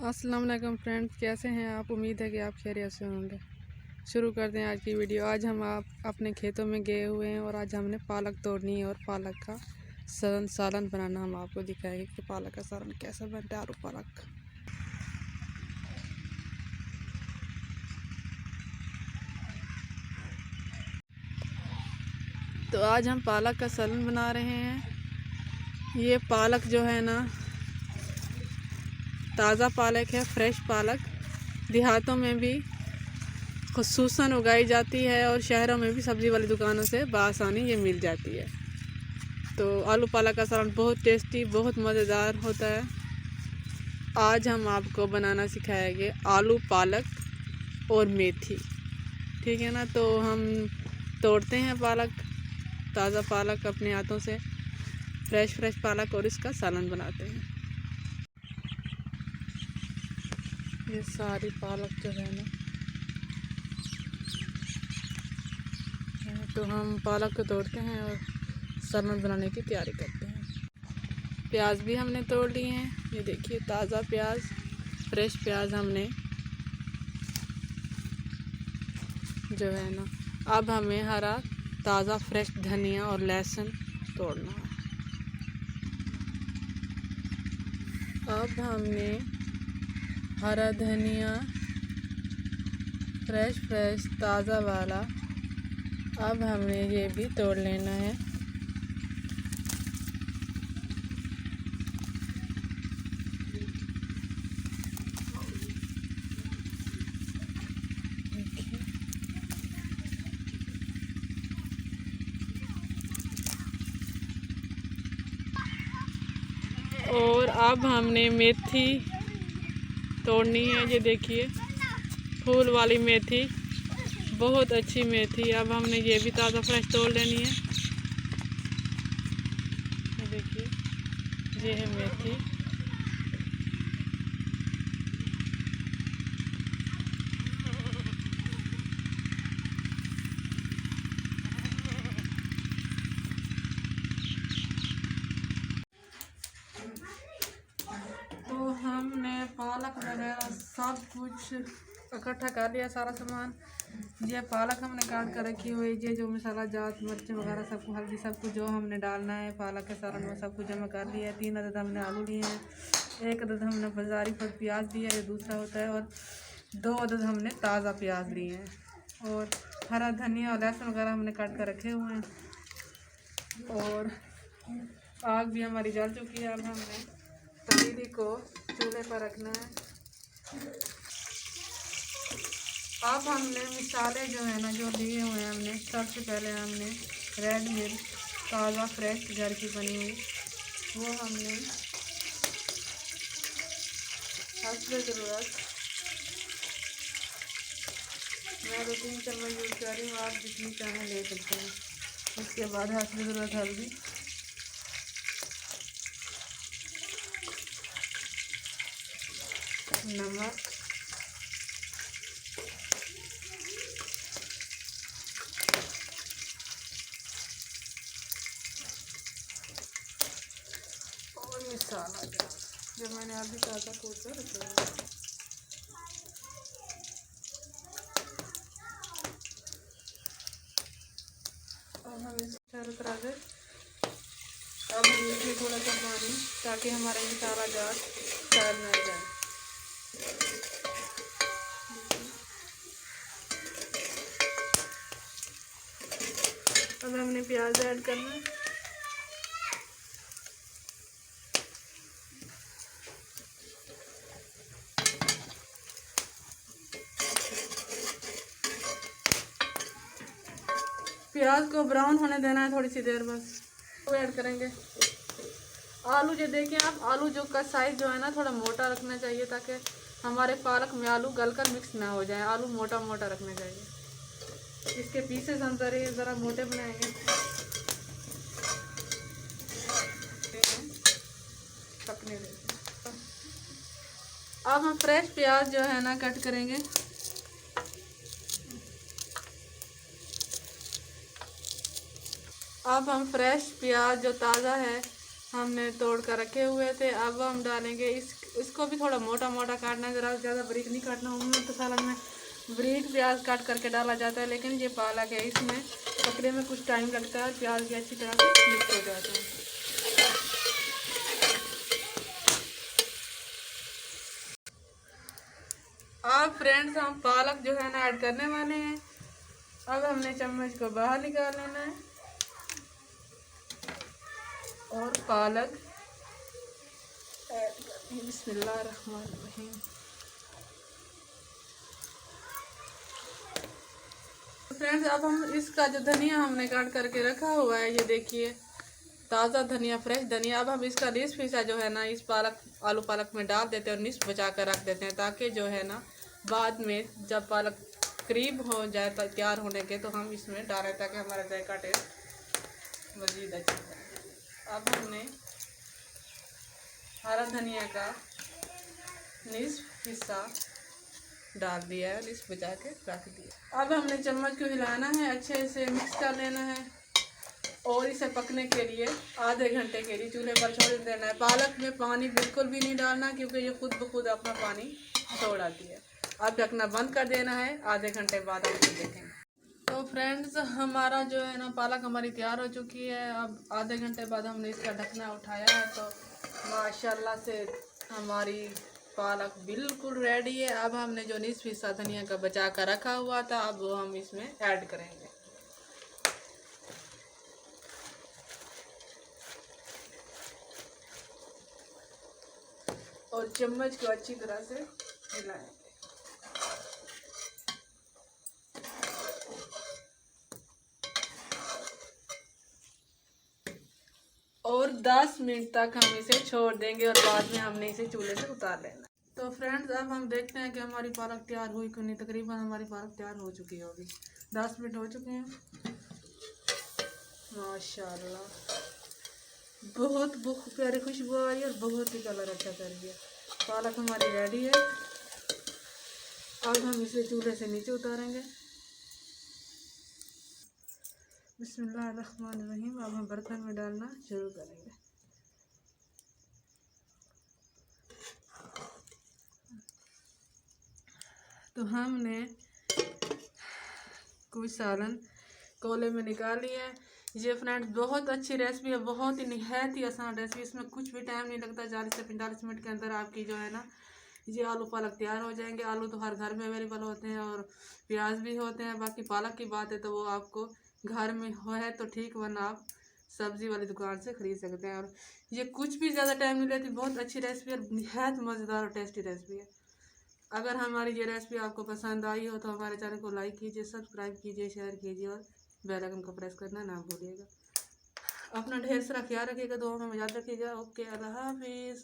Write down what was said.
अस्सलाम वालेकुम फ्रेंड्स, कैसे हैं आप। उम्मीद है कि आप खैरियत से होंगे। शुरू करते हैं आज की वीडियो। आज हम अपने खेतों में गए हुए हैं और आज हमने पालक तोड़नी है और पालक का सालन बनाना हम आपको दिखाएंगे कि पालक का सालन कैसा बनता है। आलू पालक तो आज हम पालक का सालन बना रहे हैं। ये पालक जो है ना, ताज़ा पालक है, फ्रेश पालक। देहातों में भी खुसूसन उगाई जाती है और शहरों में भी सब्ज़ी वाली दुकानों से बआसानी ये मिल जाती है। तो आलू पालक का सालन बहुत टेस्टी, बहुत मज़ेदार होता है। आज हम आपको बनाना सिखाएंगे आलू पालक और मेथी, ठीक है ना। तो हम तोड़ते हैं पालक, ताज़ा पालक अपने हाथों से, फ्रेश पालक, और इसका सालन बनाते हैं। ये सारी पालक जो है ना, तो हम पालक को तोड़ते हैं और सालन बनाने की तैयारी करते हैं। प्याज भी हमने तोड़ लिए हैं, ये देखिए ताज़ा प्याज, फ्रेश प्याज हमने जो है ना। अब हमें हरा ताज़ा फ्रेश धनिया और लहसुन तोड़ना है। अब हमने हरा धनिया फ्रेश ताज़ा वाला, अब हमने ये भी तोड़ लेना है। और अब हमने मेथी तोड़नी है। ये देखिए फूल वाली मेथी, बहुत अच्छी मेथी। अब हमने ये भी ताज़ा फ्रेश तोड़ लेनी है। ये देखिए, ये है मेथी। तो हमने पालक वगैरह सब कुछ इकट्ठा कर लिया, सारा सामान। ये पालक हमने काट कर रखी हुई, ये जो मसाला जात मिर्च वगैरह सब कुछ, हल्दी सब कुछ जो हमने डालना है पालक के सालन में, सब कुछ जमा कर लिया है। 3 अदद हमने आलू लिए हैं, 1 अदद हमने बाजारी पर प्याज लिया है, ये दूसरा होता है, और 2 अदद हमने ताज़ा प्याज लिए हैं, और हरा धनिया और लहसुन वगैरह हमने काट कर रखे हुए हैं। और आग भी हमारी जल चुकी है। अब हमने तपेली को चूल्हे पर रखना है। अब हमने मसाले जो है ना, जो लिए हुए हैं हमने, सबसे पहले हमने रेड मिर्च ताज़ा फ्रेश घर की बनी हुई, वो हमने हस्बे ज़रूरत, मैं 2-3 चम्मच यूज़ कर रही हूँ, आप जितनी चाहें ले सकते हैं। उसके बाद हस्बे ज़रूरत हल्दी, नमक, और मसाला जो मैंने अभी ताज़ा कूट कर रखा है। और हम इसे चारों तरफ से अब हम इसमें थोड़ा सा पानी, ताकि हमारा मसाला जाट सड़ न जाए। अब हमने प्याज ऐड करना है। प्याज को ब्राउन होने देना है थोड़ी सी देर, बस वो ऐड करेंगे। आलू जो देखिए आप, आलू जो का साइज़ जो है ना, थोड़ा मोटा रखना चाहिए, ताकि हमारे पालक में आलू गलकर मिक्स ना हो जाए। आलू मोटा रखना चाहिए। इसके पीसेस हम ज़रा मोटे बनाएंगे, पकने देंगे। अब हम फ्रेश प्याज जो है ना कट करेंगे। अब हम फ्रेश प्याज जो ताज़ा है हमने तोड़ कर रखे हुए थे। अब हम डालेंगे इसको भी थोड़ा मोटा मोटा काटना है, ज़रा ज़्यादा बारीक नहीं काटना। उनमें तो सालन में बारीक प्याज काट करके डाला जाता है, लेकिन ये पालक है, इसमें पकने में कुछ टाइम लगता है, प्याज भी अच्छी तरह से मिक्स हो जाते हैं। अब फ्रेंड्स हम पालक जो है ना ऐड करने वाले हैं। अब हमने चम्मच को बाहर निकाल लेना है और पालक ऐड करनी है। बिस्मिल्लाहिर्रहमानिर्रहीम। फ्रेंड्स अब हम इसका जो धनिया हमने काट करके रखा हुआ है, ये देखिए ताज़ा धनिया, फ्रेश धनिया। अब हम इसका निस्फ हिस्सा जो है ना इस आलू पालक में डाल देते हैं और निस्फ बचा कर रख देते हैं, ताकि जो है ना बाद में जब पालक करीब हो जाए तैयार होने के तो हम इसमें डालें, ताकि हमारा जायका टेस्ट मज़ीद अच्छा हो। अब हमने हरा धनिया का निस्फ हिस्सा डाल दिया है, निस्फ बचा के रख दिया। अब हमने चम्मच को हिलाना है, अच्छे से मिक्स कर लेना है और इसे पकने के लिए आधे घंटे के लिए चूल्हे पर छोड़ देना है। पालक में पानी बिल्कुल भी नहीं डालना, क्योंकि ये खुद ब खुद अपना पानी छोड़ आती है। अब ढकना बंद कर देना है, आधे घंटे बाद हम देखेंगे। तो फ्रेंड्स हमारा जो है ना पालक हमारी तैयार हो चुकी है। अब आधे घंटे बाद हमने इसका ढकना उठाया है, तो माशाल्लाह से हमारी पालक बिल्कुल रेडी है। अब हमने जो निस्फ हिस्सा धनिया का बचा कर रखा हुआ था, अब वो हम इसमें ऐड करेंगे। और चम्मच को अच्छी तरह से हिलाएंगे। और 10 मिनट तक हम इसे छोड़ देंगे और बाद में हमने इसे चूल्हे से उतार लेना। तो फ्रेंड्स अब हम देखते हैं कि हमारी पालक तैयार हुई कि नहीं। तकरीबन हमारी पालक तैयार हो चुकी होगी, 10 मिनट हो चुके हैं। माशाल्लाह बहुत प्यारी खुशबू आ रही है और बहुत ही कलर अच्छा कर दिया। पालक हमारी रेडी है। अब हम इसे चूल्हे से नीचे उतारेंगे। बिस्मिल्लाहिर्रहमानिर्रहीम। अब हम बर्तन में डालना शुरू करेंगे। तो हमने कुछ सालन कोले में निकाल लिया है। ये फ्रेंड्स बहुत अच्छी रेसिपी है, बहुत ही निहायत ही आसान रेसिपी। इसमें कुछ भी टाइम नहीं लगता, 40 से 45 मिनट के अंदर आपकी जो है ना ये आलू पालक तैयार हो जाएंगे। आलू तो हर घर में अवेलेबल होते हैं और प्याज भी होते हैं। बाकी पालक की बात है तो वो आपको घर में हो है तो ठीक, वरना आप सब्ज़ी वाली दुकान से ख़रीद सकते हैं। और ये कुछ भी ज़्यादा टाइम नहीं लेती, बहुत अच्छी रेसिपी और निहायत मज़ेदार और टेस्टी रेसिपी है। अगर हमारी ये रेसिपी आपको पसंद आई हो तो हमारे चैनल को लाइक कीजिए, सब्सक्राइब कीजिए, शेयर कीजिए और बेल आइकन को प्रेस करना ना भूलिएगा। अपना ढेर सारा ख्याल रखिएगा, दुआ में याद रखिएगा। ओके, अल्लाह हाफिज़।